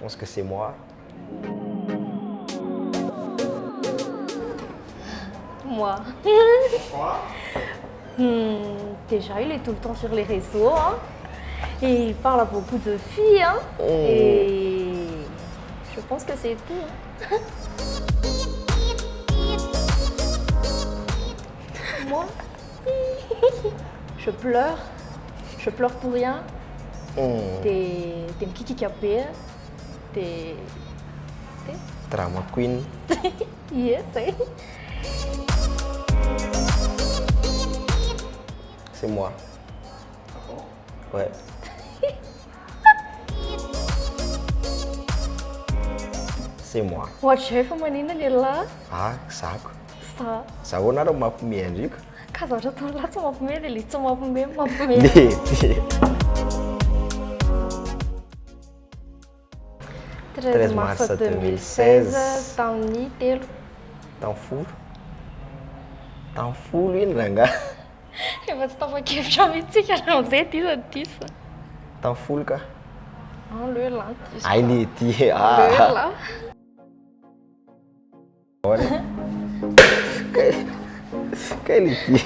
pense que c'est moi. Moi. Quoi? Déjà, il est tout le temps sur les réseaux. Hein, et il parle à beaucoup de filles. Hein, et je pense que c'est tout. Hein. Moi, je pleure. Je pleure pour rien. T'es un petit capé. T'es. Drama queen. Yes, hein. C'est moi. Ouais. C'est moi. Ohatry fa manina ny lahy Ah, zako. sa Zahoana rao mampiomehy andriko. ka zavatra ataony lahy tsy mampiomehy dia le tsy mampiomehy mampiomehy. Mety. 13 mars 2016 tamin'ny telo. Tamin'ny folo iny rangahy. Efa tsy tapa-kevitra mihitsika raha amin'izay tisany tisa. Tamin'ny folo ka. Le lahy tisa. Ay le ty. Le Ah. lahy. Kay le ty.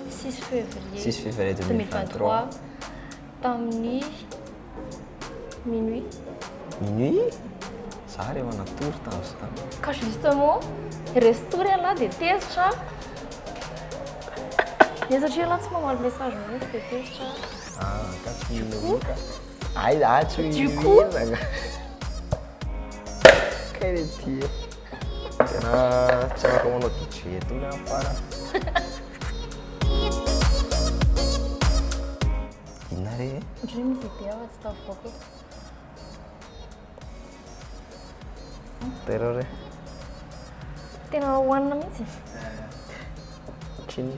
6 février 6 février 2023. tamin'ny minuit. Minuit? Za rehefa natory tamin'izany. Ka justement restory lahy dia tezitra. Ny satria lahy tsy mamaly message mihitsy dia tezitra. Ah, ka tsy mino ka. Ay, tsy Du coup? Kay le ty. Tena tsy afaka manao DJ eto ny afara. Inona re? Ohatran'ny misy ide afa tsy tafavoaka. Tero re. Tena hohanina mihitsy. Triny.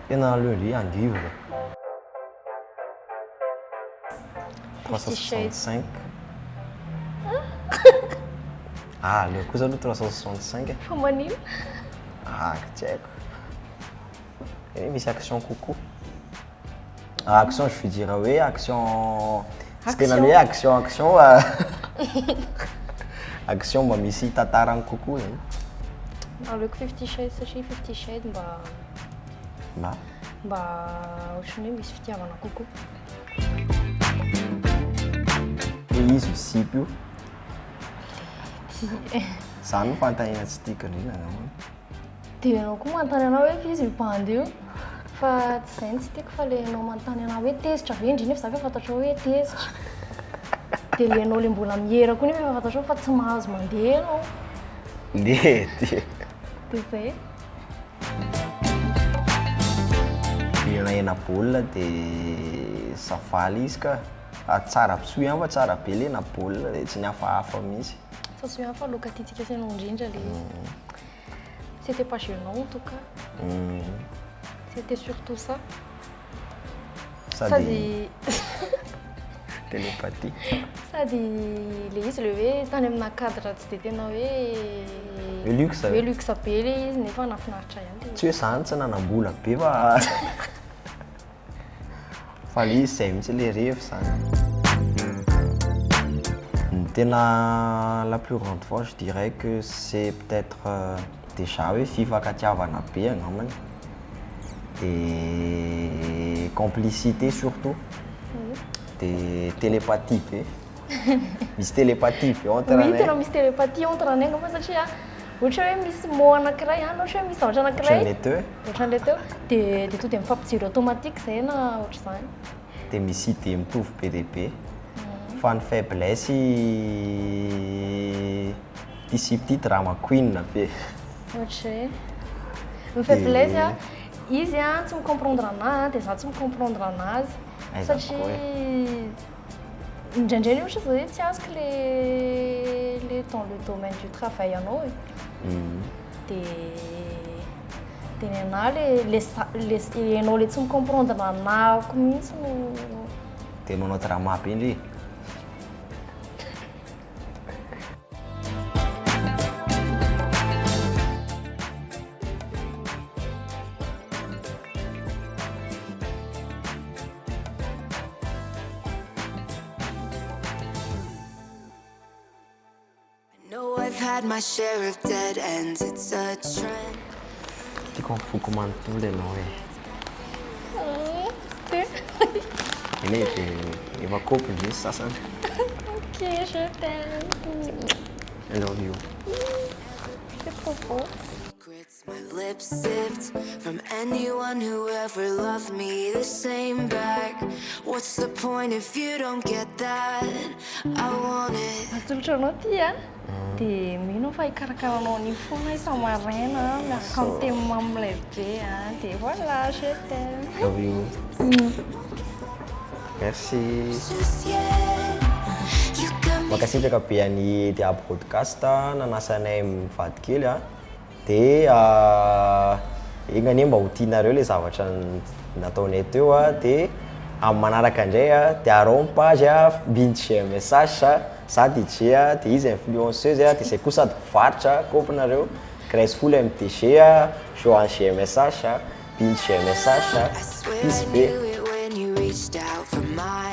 Tena aleo andivo. 365. Ah, aleo kosa aloha 365 e. Fa manino? Ah, tsy haiko. Eny misy action coucou. Ah, action je veux dire hoe action. Tsy tena hoe action. Action mba misy tantarany coucou zany. Aleoko 50 Shades satria 50 Shades mba ohatran'ny hoe misy fitiavana kokoa. Hoe izy sipy io. Zany no fanontaniana tsy tiako indrindra angambany. Dia ianao koa manontany anao hoe izy mibandy io. Fa tsy izay no tsy tiako fa le ianao manontany anao hoe tezitra ve indrindra nefa za efa fantatra hoe tezitra. Dia le ianao le mbola mihera koa nefa efa fantatra fa tsy mahazo mandeha ianao. Lety. Dia izay. Hena baolina dia safaly izy ka tsara bisoa ihany fa tsara be le hena baolina dia tsy nihafahafa mihitsy. Ça se souvient pas lokatintsika sy anao indrindra le izy. C'était pas gênant en tout cas. C'était surtout ça. Sady télépathie. Sady le izy le hoe tany amina cadre tsy dia tena hoe luxe be le izy nefa nafinaritra ihany. Tsy hoe zany tsy nanambola be fa fa le izy izay mihitsy le rehefa zany. Tena la plus grande fois je dirais que c'est peut-être déjà hoe fifankatiavana be angambany. Et complicité surtout. De télépathie be. Misy télépathie be entre oui, tena misy télépathie entre anay angamba satria ohatra hoe misy mot anankiray ohatra hoe misy zavatra anankiray ohatran'ilay teo dia tonga dia mifampijery automatique izay na ohatra izany. Dia misy idée mitovy be dia be. Fa ny faiblesse ty sipy ty drama queen be. Ohatra hoe ny faiblesse izy tsy micomprendre anahy dia za tsy micomprendre anazy satria indraindray ohatra zao hoe tsy azoko le dans le domaine du travail anao e. Dia ny anahy le ianao le tsy micomprendre anahako mihitsy no Dia manao drama be indray. I've had my share of dead ends, it's a trend. Tiako mifoko manontolo ianao e. Eny e dia efa kaopy ndre sasany. Ok, je t'aime. I love you. C'est trop beau. Secrets my lips sipped from anyone who ever loved me the same back. What's the point if you don't get that? I want it. Atolotra anao ty a dia mino fa hikarakaranao an'iny foana isa-maraina miaraka miteny mamilay be a dia voilà je t'aime. Love you. Merci. Just yet. You got me. Makasitraka be any dia podcast nanasanay mivady kely a dia iny anie mba ho tianareo le zavatra nataonay teo a dia amin'ny manaraka indray a dia arao page a Binti message za DJ a dia izy influenceuse a dia izay koa sady mpivarotra kaopinareo Graceful MTG a Joan message Binti message I swear Peace I be. knew it when you reached out for my